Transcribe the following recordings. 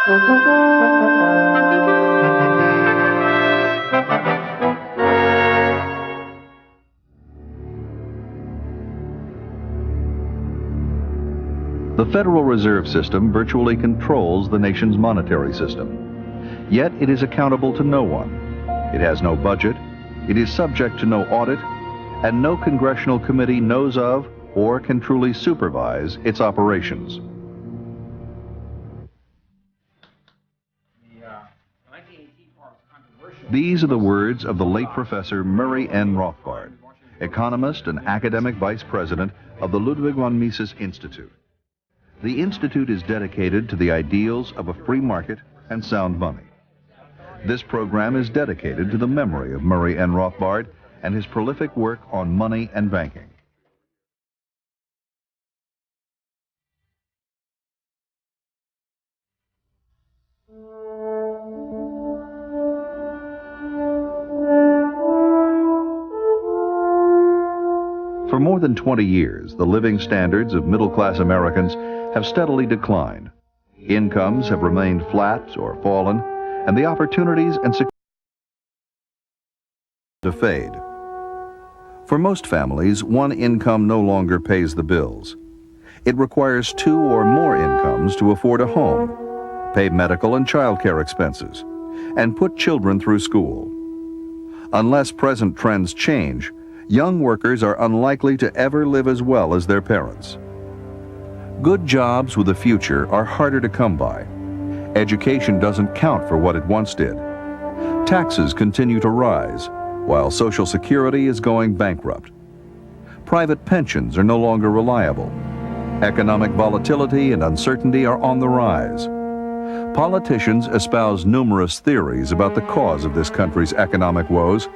The Federal Reserve System virtually controls the nation's monetary system. Yet it is accountable to no one. It has no budget, it is subject to no audit, and no congressional committee knows of or can truly supervise its operations. These are the words of the late Professor Murray N. Rothbard, economist and academic vice president of the Ludwig von Mises Institute. The Institute is dedicated to the ideals of a free market and sound money. This program is dedicated to the memory of Murray N. Rothbard and his prolific work on money and banking. For more than 20 years, the living standards of middle-class Americans have steadily declined. Incomes have remained flat or fallen, and the opportunities and security to fade. For most families, one income no longer pays the bills. It requires two or more incomes to afford a home, pay medical and child care expenses, and put children through school. Unless present trends change, young workers are unlikely to ever live as well as their parents. Good jobs with a future are harder to come by. Education doesn't count for what it once did. Taxes continue to rise, while Social Security is going bankrupt. Private pensions are no longer reliable. Economic volatility and uncertainty are on the rise. Politicians espouse numerous theories about the cause of this country's economic woes.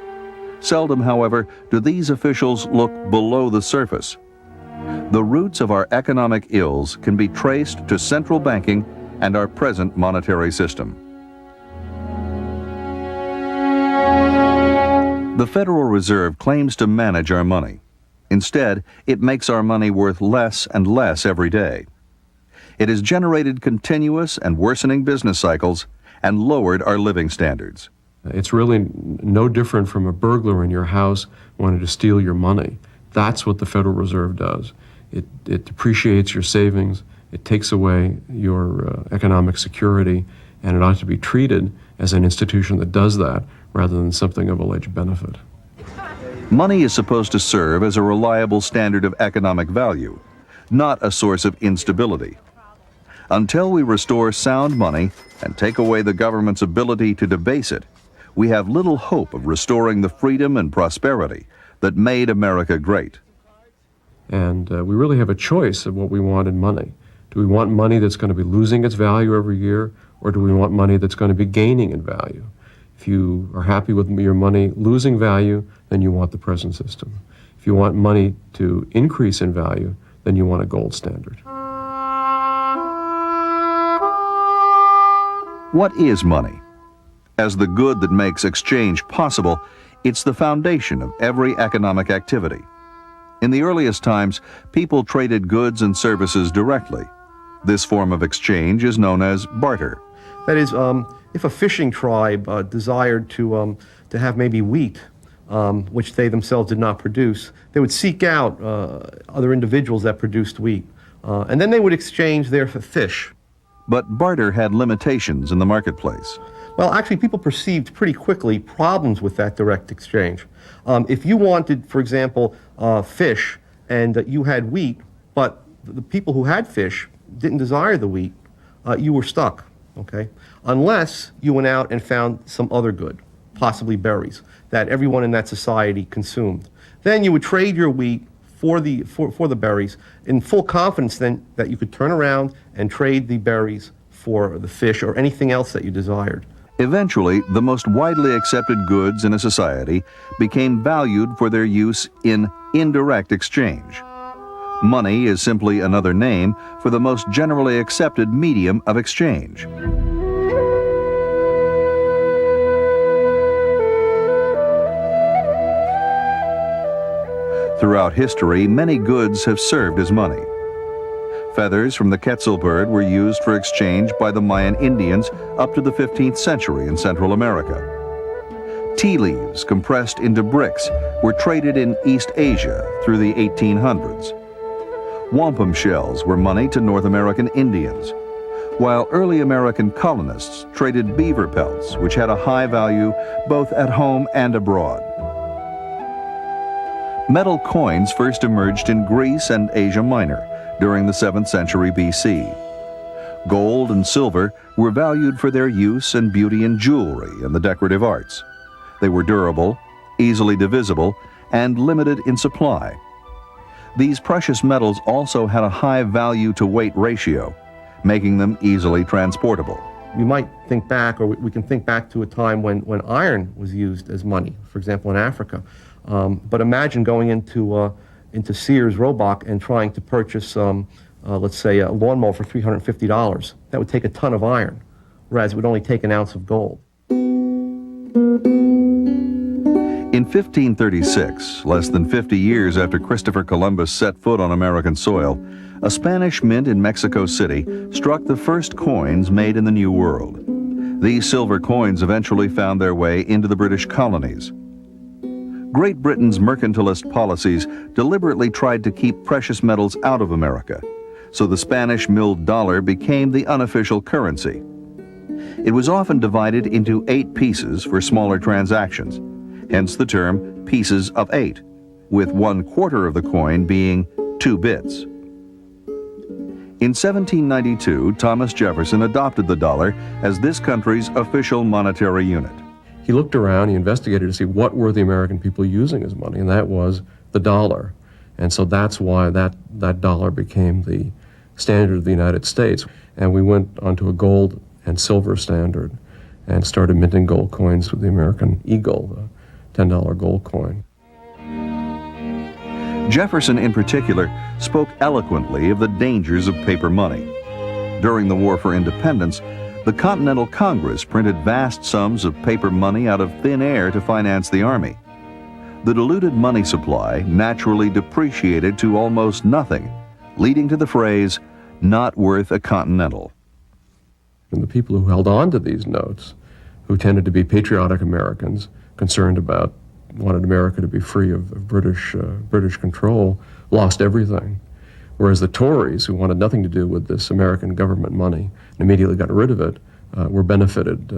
Seldom, however, do these officials look below the surface. The roots of our economic ills can be traced to central banking and our present monetary system. The Federal Reserve claims to manage our money. Instead, it makes our money worth less and less every day. It has generated continuous and worsening business cycles and lowered our living standards. It's really no different from a burglar in your house wanting to steal your money. That's what the Federal Reserve does. It depreciates your savings, it takes away your economic security, and it ought to be treated as an institution that does that rather than something of alleged benefit. Money is supposed to serve as a reliable standard of economic value, not a source of instability. Until we restore sound money and take away the government's ability to debase it, we have little hope of restoring the freedom and prosperity that made America great. And we really have a choice of what we want in money. Do we want money that's going to be losing its value every year, or do we want money that's going to be gaining in value? If you are happy with your money losing value, then you want the present system. If you want money to increase in value, then you want a gold standard. What is money? As the good that makes exchange possible, it's the foundation of every economic activity. In the earliest times, people traded goods and services directly. This form of exchange is known as barter. That is, if a fishing tribe desired to have maybe wheat, which they themselves did not produce, they would seek out other individuals that produced wheat, and then they would exchange their fish. But barter had limitations in the marketplace. Well, actually, people perceived pretty quickly problems with that direct exchange. If you wanted, for example, fish, and you had wheat, but the people who had fish didn't desire the wheat, you were stuck, okay? Unless you went out and found some other good, possibly berries, that everyone in that society consumed. Then you would trade your wheat for the berries in full confidence then that you could turn around and trade the berries for the fish or anything else that you desired. Eventually, the most widely accepted goods in a society became valued for their use in indirect exchange. Money is simply another name for the most generally accepted medium of exchange. Throughout history, many goods have served as money. Feathers from the Quetzal bird were used for exchange by the Mayan Indians up to the 15th century in Central America. Tea leaves compressed into bricks were traded in East Asia through the 1800s. Wampum shells were money to North American Indians, while early American colonists traded beaver pelts, which had a high value both at home and abroad. Metal coins first emerged in Greece and Asia Minor during the 7th century BC. Gold and silver were valued for their use and beauty in jewelry and the decorative arts. They were durable, easily divisible, and limited in supply. These precious metals also had a high value-to-weight ratio, making them easily transportable. You might think back, or we can think back to a time when iron was used as money, for example, in Africa. But imagine going into Sears Roebuck and trying to purchase, let's say, a lawnmower for $350. That would take a ton of iron, whereas it would only take an ounce of gold. In 1536, less than 50 years after Christopher Columbus set foot on American soil, a Spanish mint in Mexico City struck the first coins made in the New World. These silver coins eventually found their way into the British colonies. Great Britain's mercantilist policies deliberately tried to keep precious metals out of America, so the Spanish milled dollar became the unofficial currency. It was often divided into 8 pieces for smaller transactions, hence the term pieces of 8, with 1/4 of the coin being 2 bits. In 1792, Thomas Jefferson adopted the dollar as this country's official monetary unit. He looked around, he investigated to see what were the American people using as money, and that was the dollar. And so that's why that dollar became the standard of the United States. And we went onto a gold and silver standard and started minting gold coins with the American Eagle, the $10 gold coin. Jefferson, in particular, spoke eloquently of the dangers of paper money. During the War for Independence, the Continental Congress printed vast sums of paper money out of thin air to finance the Army. The diluted money supply naturally depreciated to almost nothing, leading to the phrase, "not worth a Continental." And the people who held on to these notes, who tended to be patriotic Americans, concerned about, wanted America to be free of British control, lost everything. Whereas the Tories, who wanted nothing to do with this American government money and immediately got rid of it, were benefited.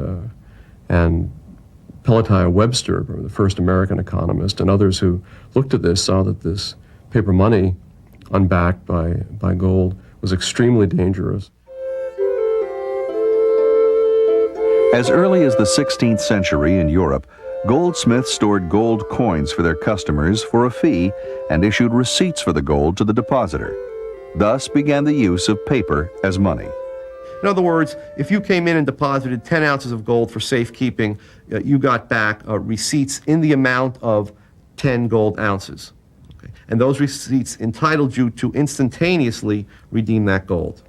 And Pelatiah Webster, the first American economist, and others who looked at this saw that this paper money, unbacked by gold, was extremely dangerous. As early as the 16th century in Europe, goldsmiths stored gold coins for their customers for a fee and issued receipts for the gold to the depositor. Thus began the use of paper as money. In other words, if you came in and deposited 10 ounces of gold for safekeeping, you got back receipts in the amount of 10 gold ounces. Okay? And those receipts entitled you to instantaneously redeem that gold.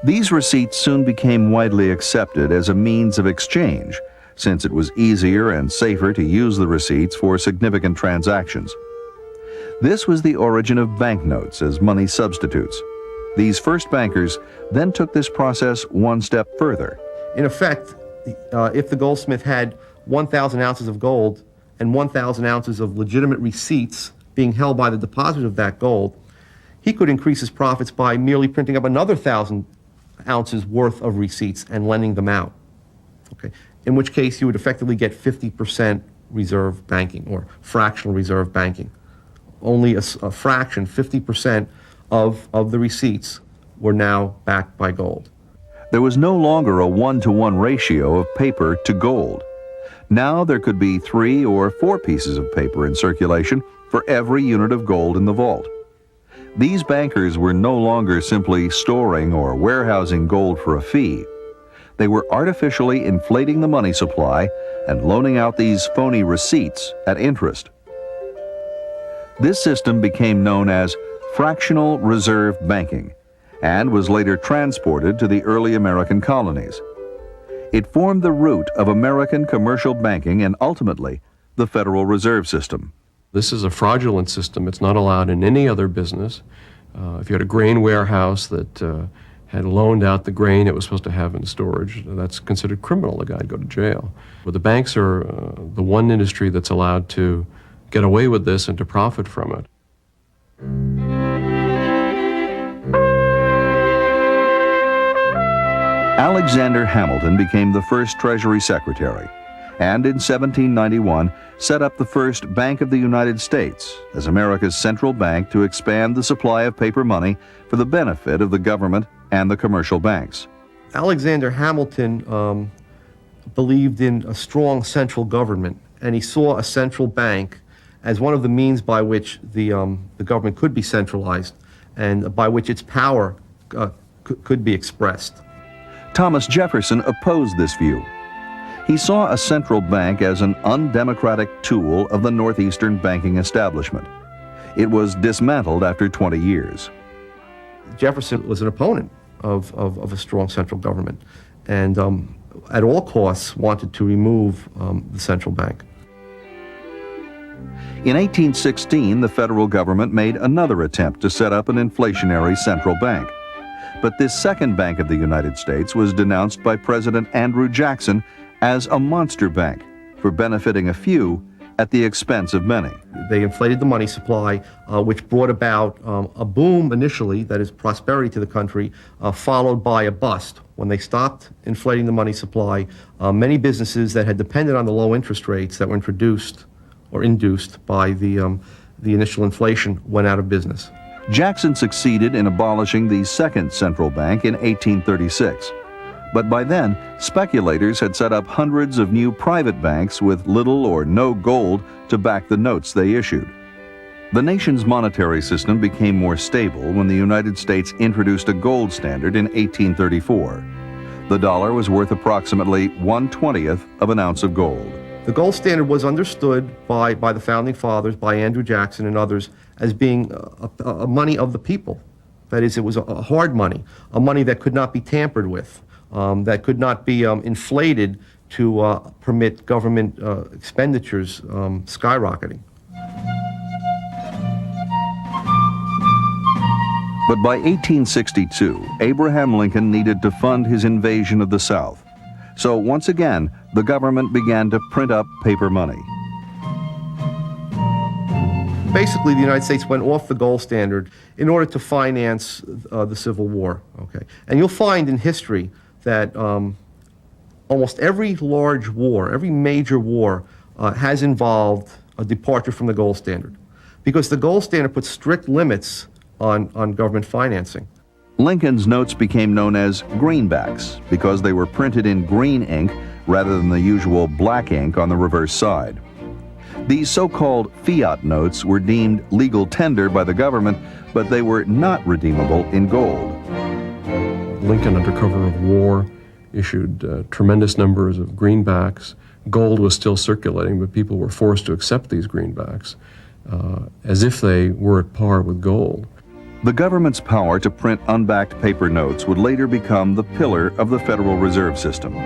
These receipts soon became widely accepted as a means of exchange, since it was easier and safer to use the receipts for significant transactions. This was the origin of banknotes as money substitutes. These first bankers then took this process one step further. In effect, if the goldsmith had 1,000 ounces of gold and 1,000 ounces of legitimate receipts being held by the depositor of that gold, he could increase his profits by merely printing up another 1,000 ounces worth of receipts and lending them out. Okay. In which case you would effectively get 50% reserve banking or fractional reserve banking. Only a fraction, 50% of the receipts were now backed by gold. There was no longer a 1-to-1 ratio of paper to gold. Now there could be 3 or 4 pieces of paper in circulation for every unit of gold in the vault. These bankers were no longer simply storing or warehousing gold for a fee. They were artificially inflating the money supply and loaning out these phony receipts at interest. This system became known as fractional reserve banking and was later transported to the early American colonies. It formed the root of American commercial banking and ultimately the Federal Reserve System. This is a fraudulent system. It's not allowed in any other business. If you had a grain warehouse that had loaned out the grain it was supposed to have in storage, that's considered criminal. The guy'd go to jail. But the banks are the one industry that's allowed to get away with this and to profit from it. Alexander Hamilton became the first Treasury Secretary, and in 1791 set up the first Bank of the United States as America's central bank to expand the supply of paper money for the benefit of the government and the commercial banks. Alexander Hamilton believed in a strong central government, and he saw a central bank as one of the means by which the government could be centralized and by which its power could be expressed. Thomas Jefferson opposed this view. He saw a central bank as an undemocratic tool of the northeastern banking establishment. It was dismantled after 20 years. Jefferson was an opponent of a strong central government, and at all costs wanted to remove the central bank. In 1816, the federal government made another attempt to set up an inflationary central bank. But this second Bank of the United States was denounced by President Andrew Jackson as a monster bank for benefiting a few at the expense of many. They inflated the money supply, which brought about a boom initially, that is prosperity to the country, followed by a bust. When they stopped inflating the money supply, many businesses that had depended on the low interest rates that were introduced or induced by the initial inflation went out of business. Jackson succeeded in abolishing the second central bank in 1836. But by then, speculators had set up hundreds of new private banks with little or no gold to back the notes they issued. The nation's monetary system became more stable when the United States introduced a gold standard in 1834. The dollar was worth approximately 1/20th of an ounce of gold. The gold standard was understood by the founding fathers, by Andrew Jackson and others, as being a money of the people. That is, it was a hard money, a money that could not be tampered with, that could not be inflated to permit government expenditures skyrocketing. But by 1862, Abraham Lincoln needed to fund his invasion of the South. So once again, the government began to print up paper money. Basically, the United States went off the gold standard in order to finance the Civil War. Okay, and you'll find in history that almost every large war, every major war, has involved a departure from the gold standard, because the gold standard puts strict limits on government financing. Lincoln's notes became known as greenbacks because they were printed in green ink rather than the usual black ink on the reverse side. These so-called fiat notes were deemed legal tender by the government, but they were not redeemable in gold. Lincoln, under cover of war, issued tremendous numbers of greenbacks. Gold was still circulating, but people were forced to accept these greenbacks as if they were at par with gold. The government's power to print unbacked paper notes would later become the pillar of the Federal Reserve System.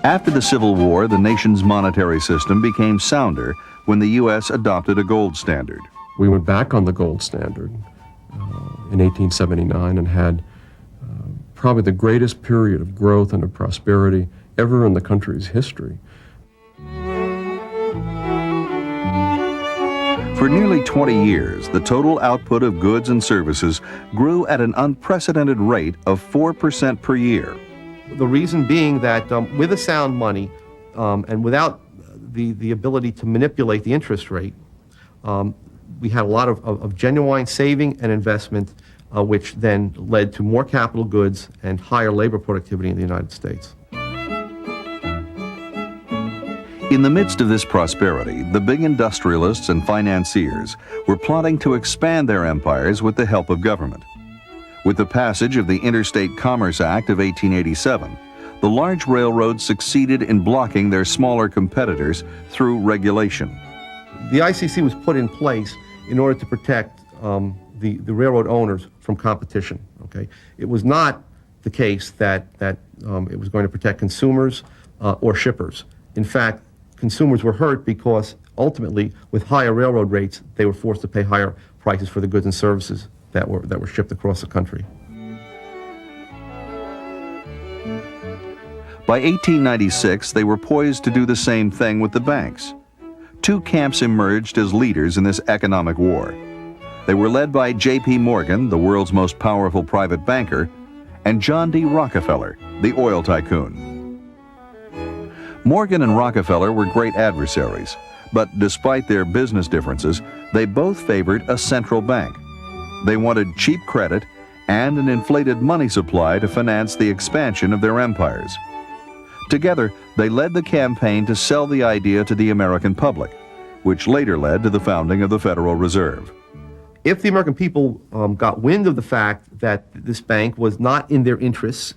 After the Civil War, the nation's monetary system became sounder when the U.S. adopted a gold standard. We went back on the gold standard in 1879 and had probably the greatest period of growth and of prosperity ever in the country's history. For nearly 20 years, the total output of goods and services grew at an unprecedented rate of 4% per year. The reason being that with a sound money and without the ability to manipulate the interest rate, we had a lot of genuine saving and investment, which then led to more capital goods and higher labor productivity in the United States. In the midst of this prosperity, the big industrialists and financiers were plotting to expand their empires with the help of government. With the passage of the Interstate Commerce Act of 1887, the large railroads succeeded in blocking their smaller competitors through regulation. The ICC was put in place in order to protect the railroad owners from competition. Okay, it was not the case that it was going to protect consumers or shippers. In fact, consumers were hurt because ultimately, with higher railroad rates, they were forced to pay higher prices for the goods and services that were shipped across the country. By 1896, they were poised to do the same thing with the banks. Two camps emerged as leaders in this economic war. They were led by J.P. Morgan, the world's most powerful private banker, and John D. Rockefeller, the oil tycoon. Morgan and Rockefeller were great adversaries, but despite their business differences, they both favored a central bank. They wanted cheap credit and an inflated money supply to finance the expansion of their empires. Together, they led the campaign to sell the idea to the American public, which later led to the founding of the Federal Reserve. If the American people got wind of the fact that this bank was not in their interests,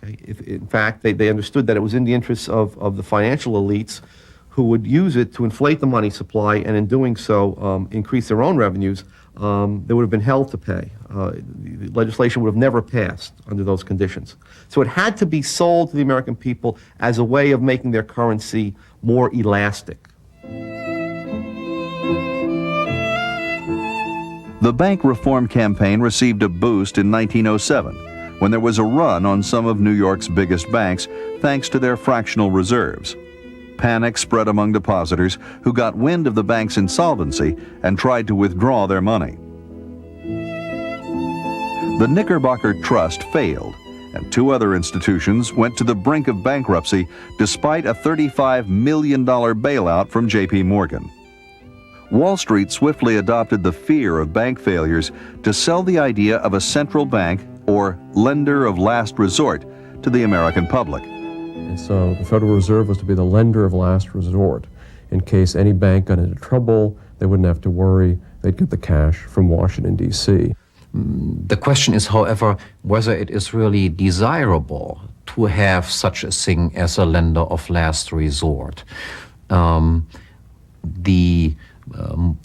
okay, if in fact they understood that it was in the interests of the financial elites who would use it to inflate the money supply and in doing so increase their own revenues, there would have been hell to pay. The legislation would have never passed under those conditions. So it had to be sold to the American people as a way of making their currency more elastic. The bank reform campaign received a boost in 1907, when there was a run on some of New York's biggest banks thanks to their fractional reserves. Panic spread among depositors who got wind of the bank's insolvency and tried to withdraw their money. The Knickerbocker Trust failed, and two other institutions went to the brink of bankruptcy despite a $35 million bailout from J.P. Morgan. Wall Street swiftly adopted the fear of bank failures to sell the idea of a central bank, or lender of last resort, to the American public. And so the Federal Reserve was to be the lender of last resort. In case any bank got into trouble, they wouldn't have to worry. They'd get the cash from Washington, D.C. The question is, however, whether it is really desirable to have such a thing as a lender of last resort. The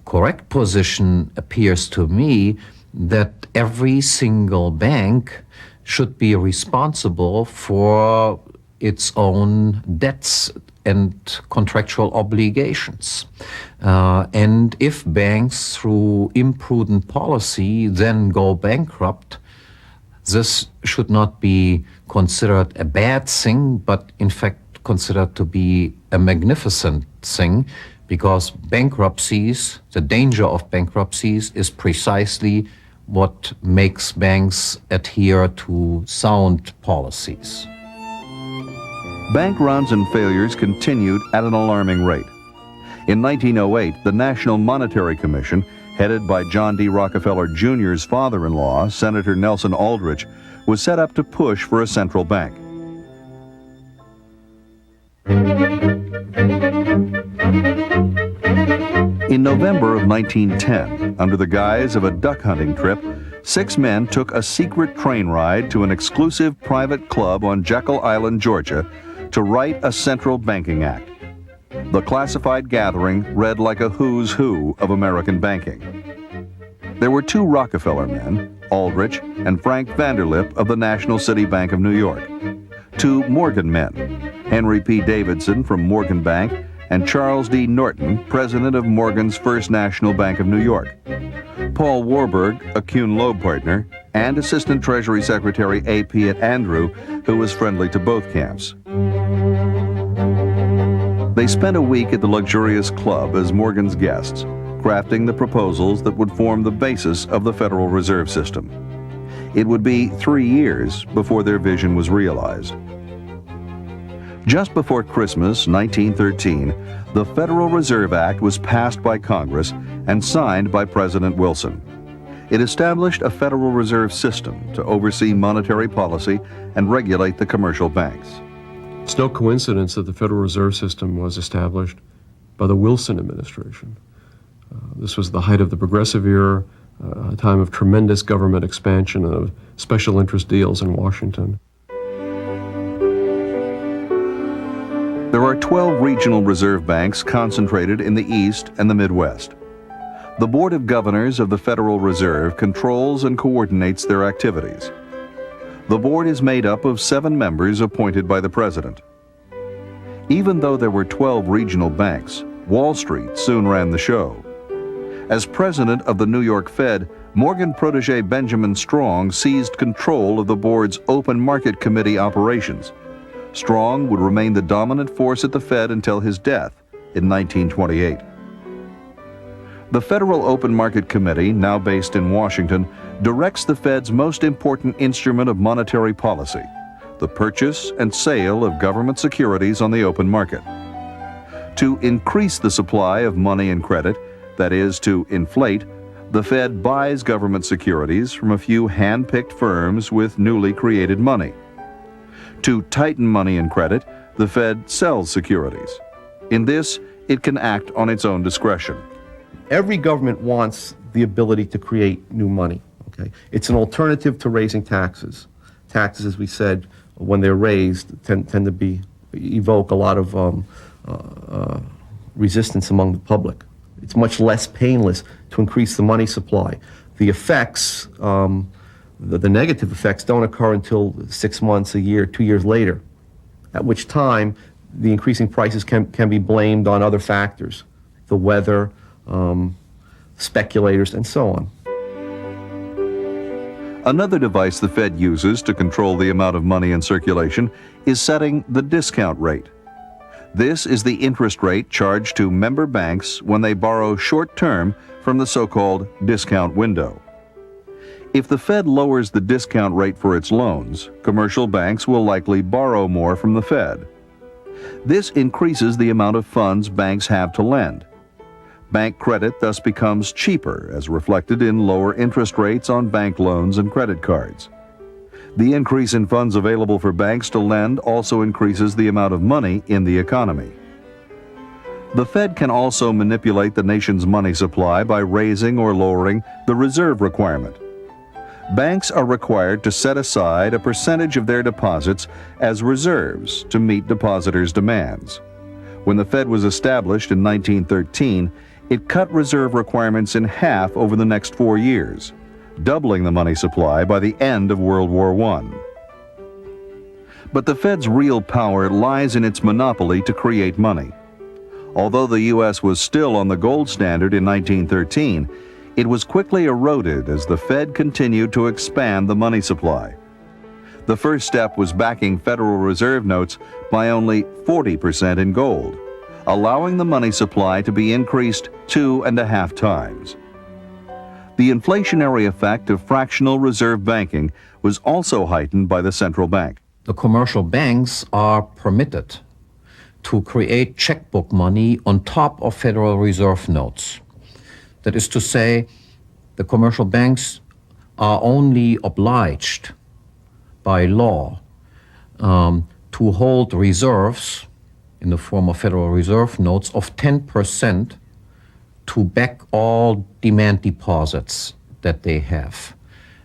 correct position appears to me that every single bank should be responsible for its own debts and contractual obligations. And if banks, through imprudent policy, then go bankrupt, this should not be considered a bad thing, but in fact considered to be a magnificent thing, because bankruptcies, the danger of bankruptcies, is precisely what makes banks adhere to sound policies. Bank runs and failures continued at an alarming rate. In 1908, the National Monetary Commission, headed by John D. Rockefeller Jr.'s father-in-law, Senator Nelson Aldrich, was set up to push for a central bank. In November of 1910, under the guise of a duck hunting trip, 6 men took a secret train ride to an exclusive private club on Jekyll Island, Georgia, to write a central banking act. The classified gathering read like a who's who of American banking. There were 2 Rockefeller men, Aldrich and Frank Vanderlip of the National City Bank of New York, 2 Morgan men, Henry P. Davidson from Morgan Bank and Charles D. Norton, president of Morgan's First National Bank of New York, Paul Warburg, a Kuhn Loeb partner, and Assistant Treasury Secretary A. Piatt Andrew, who was friendly to both camps. They spent a week at the luxurious club as Morgan's guests, crafting the proposals that would form the basis of the Federal Reserve System. It would be 3 years before their vision was realized. Just before Christmas 1913, the Federal Reserve Act was passed by Congress and signed by President Wilson. It established a Federal Reserve System to oversee monetary policy and regulate the commercial banks. It's no coincidence that the Federal Reserve System was established by the Wilson administration. This was the height of the Progressive era, a time of tremendous government expansion and of special interest deals in Washington. There are 12 regional reserve banks concentrated in the East and the Midwest. The Board of Governors of the Federal Reserve controls and coordinates their activities. The board is made up of 7 members appointed by the president. Even though there were 12 regional banks, Wall Street soon ran the show. As president of the New York Fed, Morgan protege Benjamin Strong seized control of the board's open market committee operations. Strong would remain the dominant force at the Fed until his death in 1928. The Federal Open Market Committee, now based in Washington, directs the Fed's most important instrument of monetary policy, the purchase and sale of government securities on the open market. To increase the supply of money and credit, that is, to inflate, the Fed buys government securities from a few hand-picked firms with newly created money. To tighten money and credit, the Fed sells securities. In this, it can act on its own discretion. Every government wants the ability to create new money. Okay? It's an alternative to raising taxes. Taxes, as we said, when they're raised, tend to evoke a lot of resistance among the public. It's much less painless to increase the money supply. The effects, the negative effects, don't occur until 6 months, a year, 2 years later, at which time the increasing prices can be blamed on other factors, the weather, speculators, and so on. Another device the Fed uses to control the amount of money in circulation is setting the discount rate. This is the interest rate charged to member banks when they borrow short-term from the so-called discount window. If the Fed lowers the discount rate for its loans, commercial banks will likely borrow more from the Fed. This increases the amount of funds banks have to lend. Bank credit thus becomes cheaper, as reflected in lower interest rates on bank loans and credit cards. The increase in funds available for banks to lend also increases the amount of money in the economy. The Fed can also manipulate the nation's money supply by raising or lowering the reserve requirement. Banks are required to set aside a percentage of their deposits as reserves to meet depositors' demands. When the Fed was established in 1913, it cut reserve requirements in half over the next 4 years, doubling the money supply by the end of World War I. But the Fed's real power lies in its monopoly to create money. Although the U.S. was still on the gold standard in 1913, it was quickly eroded as the Fed continued to expand the money supply. The first step was backing Federal Reserve notes by only 40% in gold, allowing the money supply to be increased 2.5 times. The inflationary effect of fractional reserve banking was also heightened by the central bank. The commercial banks are permitted to create checkbook money on top of Federal Reserve notes. That is to say, the commercial banks are only obliged by law to hold reserves in the form of Federal Reserve notes of 10% to back all demand deposits that they have.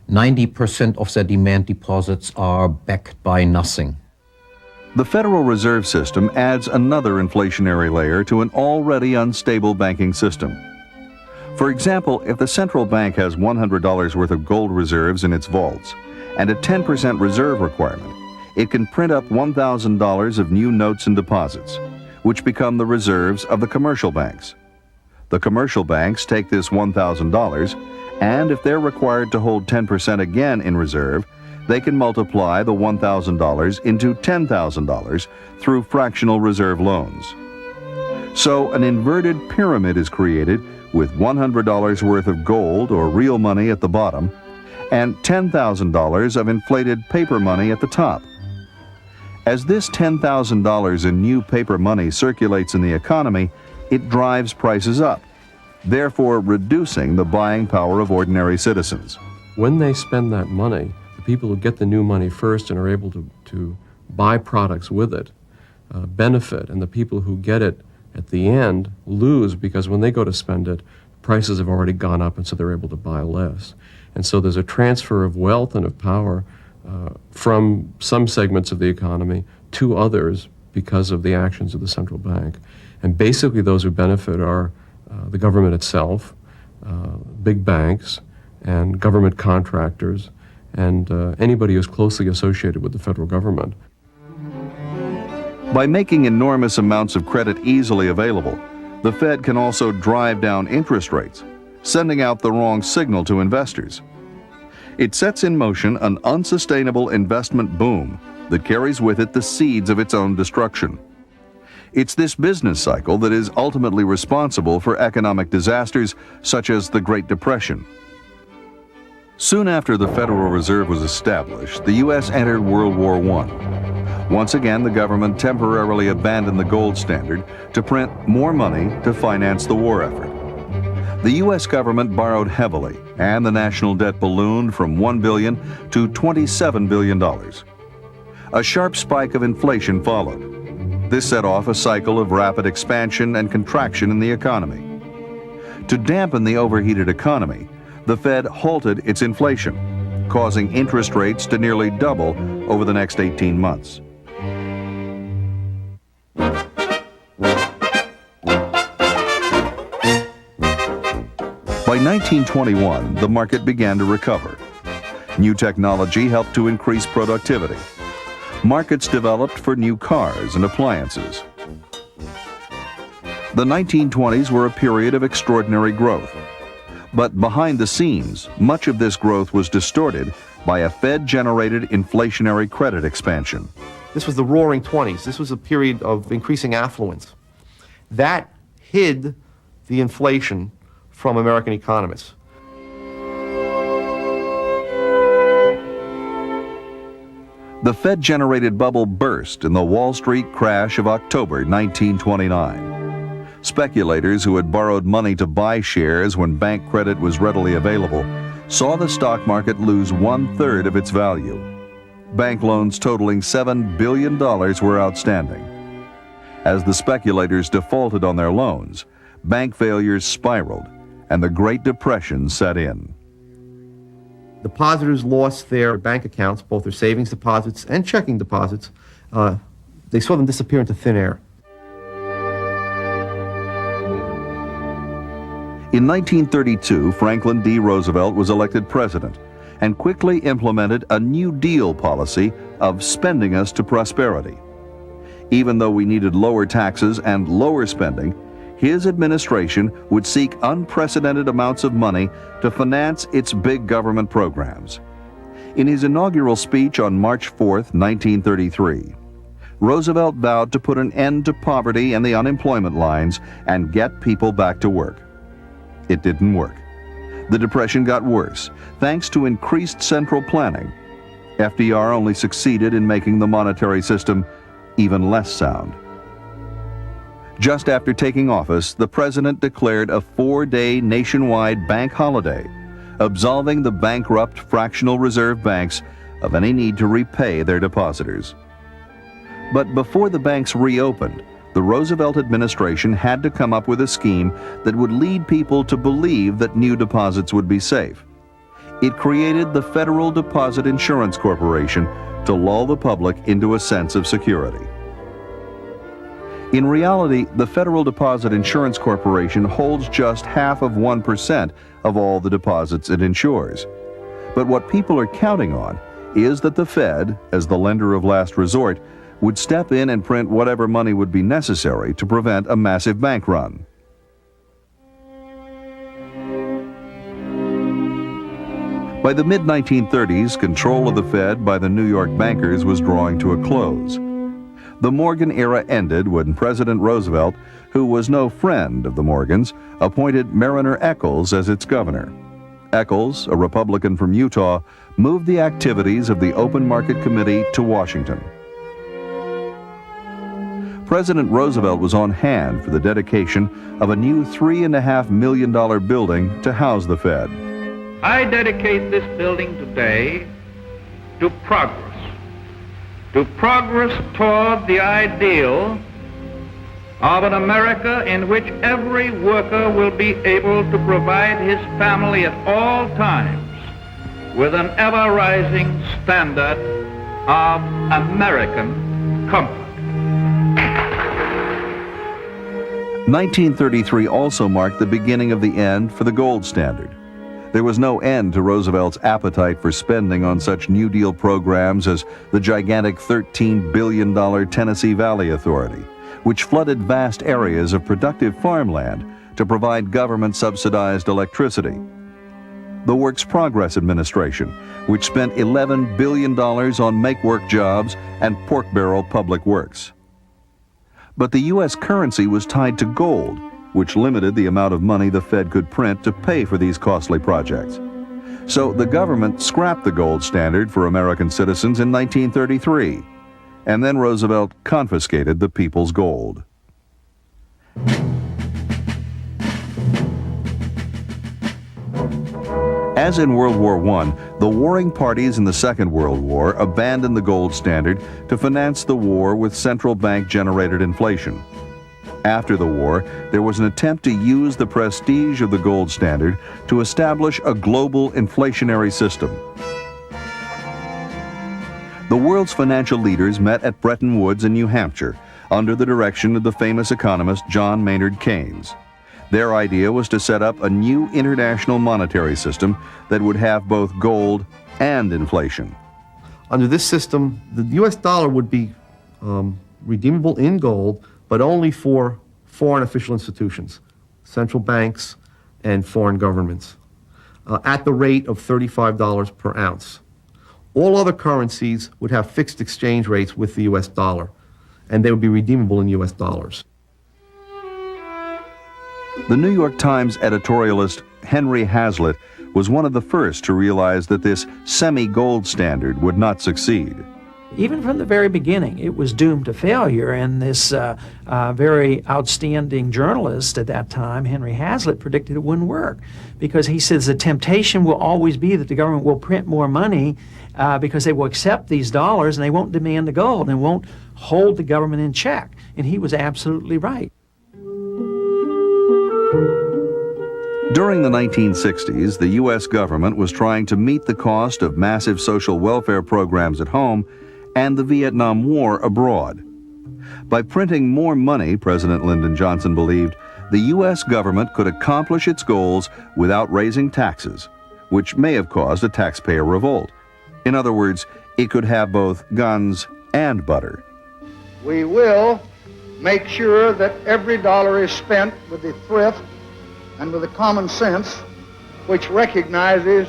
90% of their demand deposits are backed by nothing. The Federal Reserve System adds another inflationary layer to an already unstable banking system. For example, if the central bank has $100 worth of gold reserves in its vaults and a 10% reserve requirement, it can print up $1,000 of new notes and deposits, which become the reserves of the commercial banks. The commercial banks take this $1,000, and if they're required to hold 10% again in reserve, they can multiply the $1,000 into $10,000 through fractional reserve loans. So an inverted pyramid is created with $100 worth of gold or real money at the bottom and $10,000 of inflated paper money at the top. As this $10,000 in new paper money circulates in the economy, it drives prices up, therefore reducing the buying power of ordinary citizens. When they spend that money, the people who get the new money first and are able to buy products with it benefit, and the people who get it at the end lose, because when they go to spend it, prices have already gone up, and so they're able to buy less. And so there's a transfer of wealth and of power from some segments of the economy to others because of the actions of the central bank. And basically those who benefit are the government itself, big banks, and government contractors, and anybody who's closely associated with the federal government. By making enormous amounts of credit easily available, the Fed can also drive down interest rates, sending out the wrong signal to investors. It sets in motion an unsustainable investment boom that carries with it the seeds of its own destruction. It's this business cycle that is ultimately responsible for economic disasters such as the Great Depression. Soon after the Federal Reserve was established, the U.S. entered World War I. Once again, the government temporarily abandoned the gold standard to print more money to finance the war effort. The U.S. government borrowed heavily, and the national debt ballooned from $1 billion to $27 billion. A sharp spike of inflation followed. This set off a cycle of rapid expansion and contraction in the economy. To dampen the overheated economy, the Fed halted its inflation, causing interest rates to nearly double over the next 18 months. By 1921, the market began to recover. New technology helped to increase productivity. Markets developed for new cars and appliances. The 1920s were a period of extraordinary growth. But behind the scenes, much of this growth was distorted by a Fed-generated inflationary credit expansion. This was the Roaring 20s. This was a period of increasing affluence. That hid the inflation from American economists. The Fed-generated bubble burst in the Wall Street crash of October 1929. Speculators who had borrowed money to buy shares when bank credit was readily available saw the stock market lose 1/3 of its value. Bank loans totaling $7 billion were outstanding. As the speculators defaulted on their loans, bank failures spiraled, and the Great Depression set in. Depositors lost their bank accounts, both their savings deposits and checking deposits. They saw them disappear into thin air. In 1932, Franklin D. Roosevelt was elected president and quickly implemented a New Deal policy of spending us to prosperity. Even though we needed lower taxes and lower spending, his administration would seek unprecedented amounts of money to finance its big government programs. In his inaugural speech on March 4, 1933, Roosevelt vowed to put an end to poverty and the unemployment lines and get people back to work. It didn't work. The Depression got worse, thanks to increased central planning. FDR only succeeded in making the monetary system even less sound. Just after taking office, the president declared a 4-day nationwide bank holiday, absolving the bankrupt fractional reserve banks of any need to repay their depositors. But before the banks reopened, the Roosevelt administration had to come up with a scheme that would lead people to believe that new deposits would be safe. It created the Federal Deposit Insurance Corporation to lull the public into a sense of security. In reality, the Federal Deposit Insurance Corporation holds just 0.5% of all the deposits it insures. But what people are counting on is that the Fed, as the lender of last resort, would step in and print whatever money would be necessary to prevent a massive bank run. By the mid-1930s, control of the Fed by the New York bankers was drawing to a close. The Morgan era ended when President Roosevelt, who was no friend of the Morgans, appointed Mariner Eccles as its governor. Eccles, a Republican from Utah, moved the activities of the Open Market Committee to Washington. President Roosevelt was on hand for the dedication of a new $3.5 million building to house the Fed. I dedicate this building today to progress toward the ideal of an America in which every worker will be able to provide his family at all times with an ever-rising standard of American comfort. 1933 also marked the beginning of the end for the gold standard. There was no end to Roosevelt's appetite for spending on such New Deal programs as the gigantic $13 billion Tennessee Valley Authority, which flooded vast areas of productive farmland to provide government-subsidized electricity. The Works Progress Administration, which spent $11 billion on make-work jobs and pork-barrel public works. But the U.S. currency was tied to gold, which limited the amount of money the Fed could print to pay for these costly projects. So the government scrapped the gold standard for American citizens in 1933, and then Roosevelt confiscated the people's gold. As in World War I, the warring parties in the Second World War abandoned the gold standard to finance the war with central bank-generated inflation. After the war, there was an attempt to use the prestige of the gold standard to establish a global inflationary system. The world's financial leaders met at Bretton Woods in New Hampshire under the direction of the famous economist John Maynard Keynes. Their idea was to set up a new international monetary system that would have both gold and inflation. Under this system, the U.S. dollar would be redeemable in gold, but only for foreign official institutions, central banks and foreign governments, at the rate of $35 per ounce. All other currencies would have fixed exchange rates with the U.S. dollar, and they would be redeemable in U.S. dollars. The New York Times editorialist Henry Hazlitt was one of the first to realize that this semi-gold standard would not succeed. Even from the very beginning, it was doomed to failure, and this very outstanding journalist at that time, Henry Hazlitt, predicted it wouldn't work, because he says the temptation will always be that the government will print more money because they will accept these dollars and they won't demand the gold and won't hold the government in check. And he was absolutely right. During the 1960s, the U.S. government was trying to meet the cost of massive social welfare programs at home and the Vietnam War abroad. By printing more money, President Lyndon Johnson believed, the U.S. government could accomplish its goals without raising taxes, which may have caused a taxpayer revolt. In other words, it could have both guns and butter. We will make sure that every dollar is spent with the thrift and with the common sense which recognizes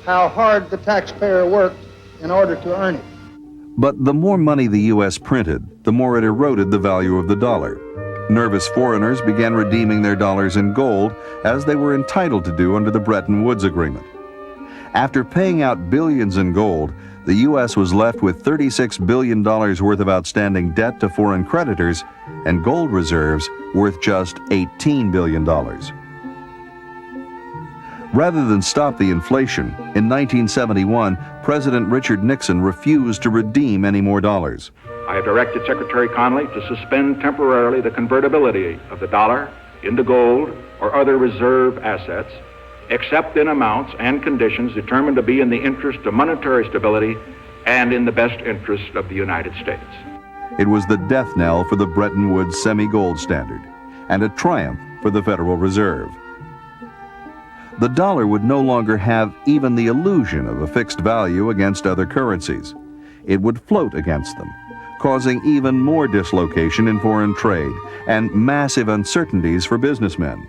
how hard the taxpayer worked in order to earn it. But the more money the U.S. printed, the more it eroded the value of the dollar. Nervous foreigners began redeeming their dollars in gold, as they were entitled to do under the Bretton Woods Agreement. After paying out billions in gold, the U.S. was left with $36 billion worth of outstanding debt to foreign creditors and gold reserves worth just $18 billion. Rather than stop the inflation, in 1971, President Richard Nixon refused to redeem any more dollars. I have directed Secretary Connally to suspend temporarily the convertibility of the dollar into gold or other reserve assets, except in amounts and conditions determined to be in the interest of monetary stability and in the best interest of the United States. It was the death knell for the Bretton Woods semi-gold standard, and a triumph for the Federal Reserve. The dollar would no longer have even the illusion of a fixed value against other currencies. It would float against them, causing even more dislocation in foreign trade and massive uncertainties for businessmen.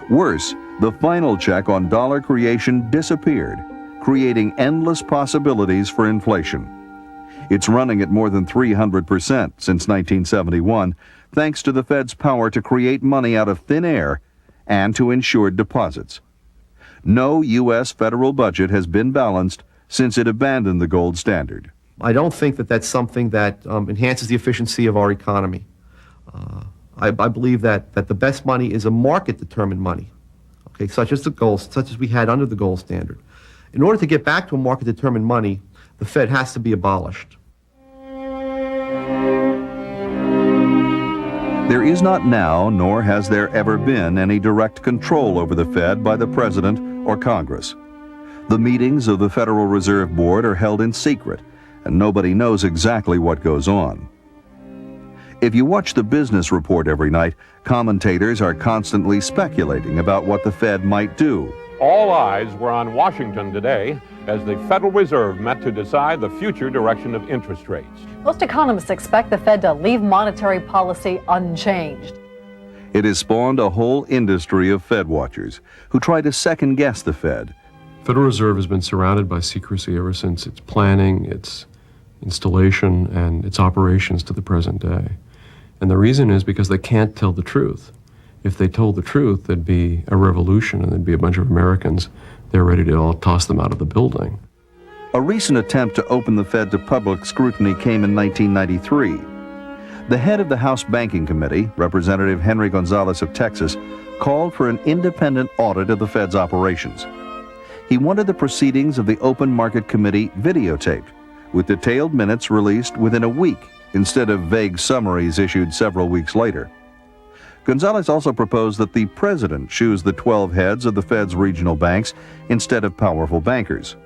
Worse, the final check on dollar creation disappeared, creating endless possibilities for inflation. It's running at more than 300% since 1971, thanks to the Fed's power to create money out of thin air and to insured deposits. No U.S. federal budget has been balanced since it abandoned the gold standard. I don't think that that's something that enhances the efficiency of our economy. I believe that the best money is a market-determined money, okay, such as the gold, such as we had under the gold standard. In order to get back to a market-determined money, the Fed has to be abolished. There is not now, nor has there ever been, any direct control over the Fed by the President or Congress. The meetings of the Federal Reserve Board are held in secret, and nobody knows exactly what goes on. If you watch the business report every night, commentators are constantly speculating about what the Fed might do. all eyes were on Washington today as the Federal Reserve met to decide the future direction of interest rates. Most economists expect the Fed to leave monetary policy unchanged. It has spawned a whole industry of Fed watchers who try to second-guess the Fed. Federal Reserve has been surrounded by secrecy ever since its planning, its installation, and its operations to the present day. And the reason is because they can't tell the truth. If they told the truth, there'd be a revolution and there'd be a bunch of Americans there ready to all toss them out of the building. A recent attempt to open the Fed to public scrutiny came in 1993. The head of the House Banking Committee, Representative Henry Gonzalez of Texas, called for an independent audit of the Fed's operations. He wanted the proceedings of the Open Market Committee videotaped, with detailed minutes released within a week instead of vague summaries issued several weeks later. Gonzalez also proposed that the president choose the 12 heads of the Fed's regional banks instead of powerful bankers.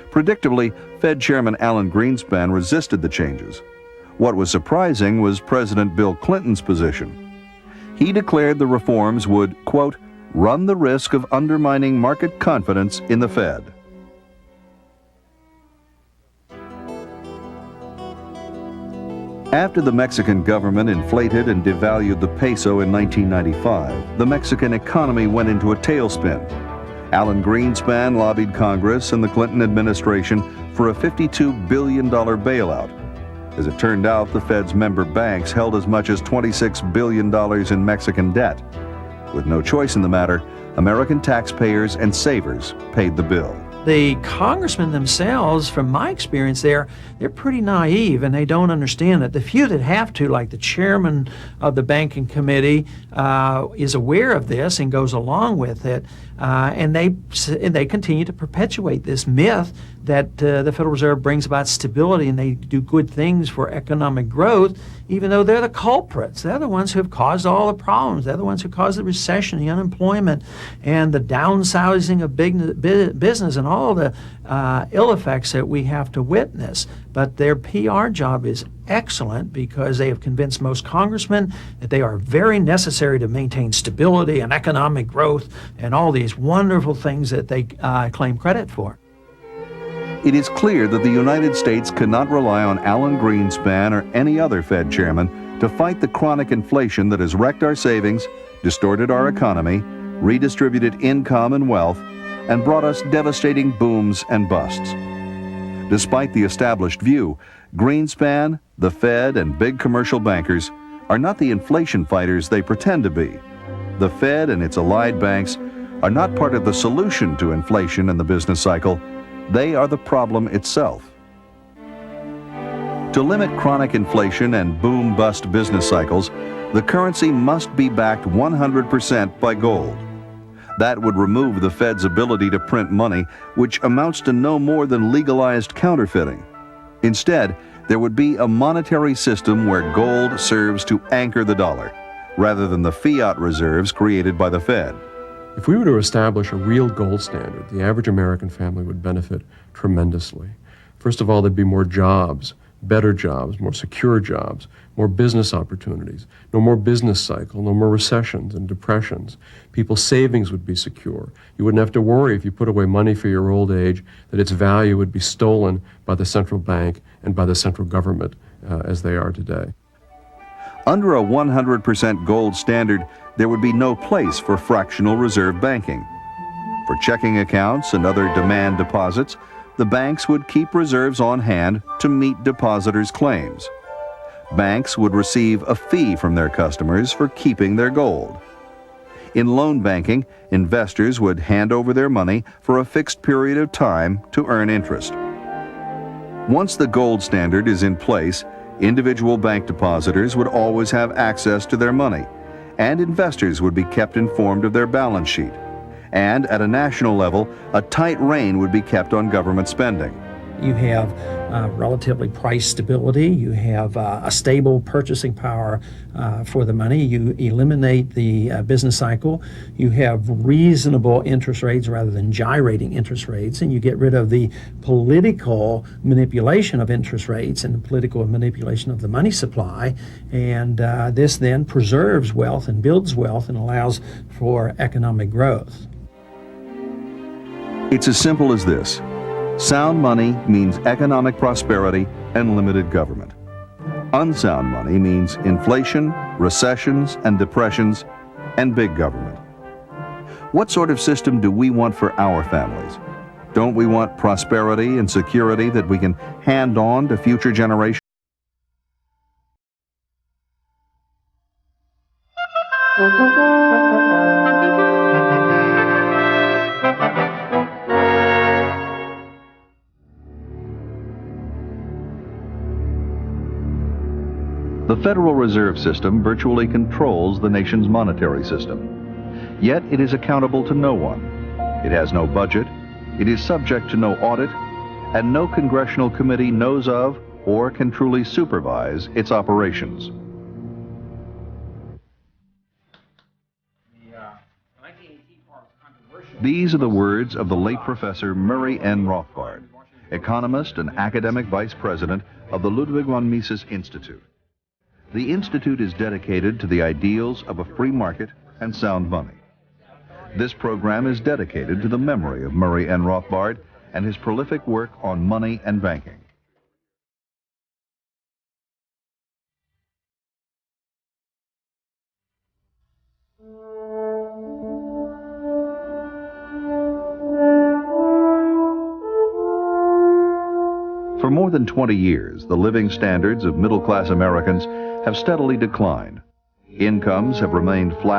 Predictably, Fed Chairman Alan Greenspan resisted the changes. What was surprising was President Bill Clinton's position. He declared the reforms would, quote, run the risk of undermining market confidence in the Fed. After the Mexican government inflated and devalued the peso in 1995, the Mexican economy went into a tailspin. Alan Greenspan lobbied Congress and the Clinton administration for a $52 billion bailout. As it turned out, the Fed's member banks held as much as $26 billion in Mexican debt. With no choice in the matter, American taxpayers and savers paid the bill. The congressmen themselves, from my experience they're pretty naive and they don't understand it. The few that have to, like the chairman of the banking committee, is aware of this and goes along with it, and they continue to perpetuate this myth that the Federal Reserve brings about stability and they do good things for economic growth, even though they're the culprits. They're the ones who have caused all the problems. They're the ones who caused the recession, the unemployment, and the downsizing of big business and all the ill effects that we have to witness. But their PR job is excellent because they have convinced most congressmen that they are very necessary to maintain stability and economic growth and all these wonderful things that they claim credit for. It is clear that the United States cannot rely on Alan Greenspan or any other Fed chairman to fight the chronic inflation that has wrecked our savings, distorted our economy, redistributed income and wealth, and brought us devastating booms and busts. Despite the established view, Greenspan, the Fed, and big commercial bankers are not the inflation fighters they pretend to be. The Fed and its allied banks are not part of the solution to inflation and the business cycle. They are the problem itself. To limit chronic inflation and boom-bust business cycles, the currency must be backed 100% by gold. That would remove the Fed's ability to print money, which amounts to no more than legalized counterfeiting. Instead, there would be a monetary system where gold serves to anchor the dollar, rather than the fiat reserves created by the Fed. If we were to establish a real gold standard, the average American family would benefit tremendously. First of all, there'd be more jobs, better jobs, more secure jobs, more business opportunities, no more business cycle, no more recessions and depressions. People's savings would be secure. You wouldn't have to worry if you put away money for your old age that its value would be stolen by the central bank and by the central government as they are today. Under a 100% gold standard, there would be no place for fractional reserve banking. For checking accounts and other demand deposits, the banks would keep reserves on hand to meet depositors' claims. Banks would receive a fee from their customers for keeping their gold. In loan banking, investors would hand over their money for a fixed period of time to earn interest. Once the gold standard is in place, individual bank depositors would always have access to their money, and investors would be kept informed of their balance sheet. And at a national level, a tight rein would be kept on government spending. You have relatively price stability. You have a stable purchasing power for the money. You eliminate the business cycle. You have reasonable interest rates rather than gyrating interest rates, and you get rid of the political manipulation of interest rates and the political manipulation of the money supply. And this then preserves wealth and builds wealth and allows for economic growth. It's as simple as this. Sound money means economic prosperity and limited government. Unsound money means inflation, recessions and depressions, and big government. What sort of system do we want for our families? Don't we want prosperity and security that we can hand on to future generations? The Federal Reserve System virtually controls the nation's monetary system. Yet it is accountable to no one. It has no budget, it is subject to no audit, and no congressional committee knows of or can truly supervise its operations. These are the words of the late Professor Murray N. Rothbard, economist and academic vice president of the Ludwig von Mises Institute. The Institute is dedicated to the ideals of a free market and sound money. This program is dedicated to the memory of Murray N. Rothbard and his prolific work on money and banking. For more than 20 years, the living standards of middle-class Americans have steadily declined. Incomes have remained flat.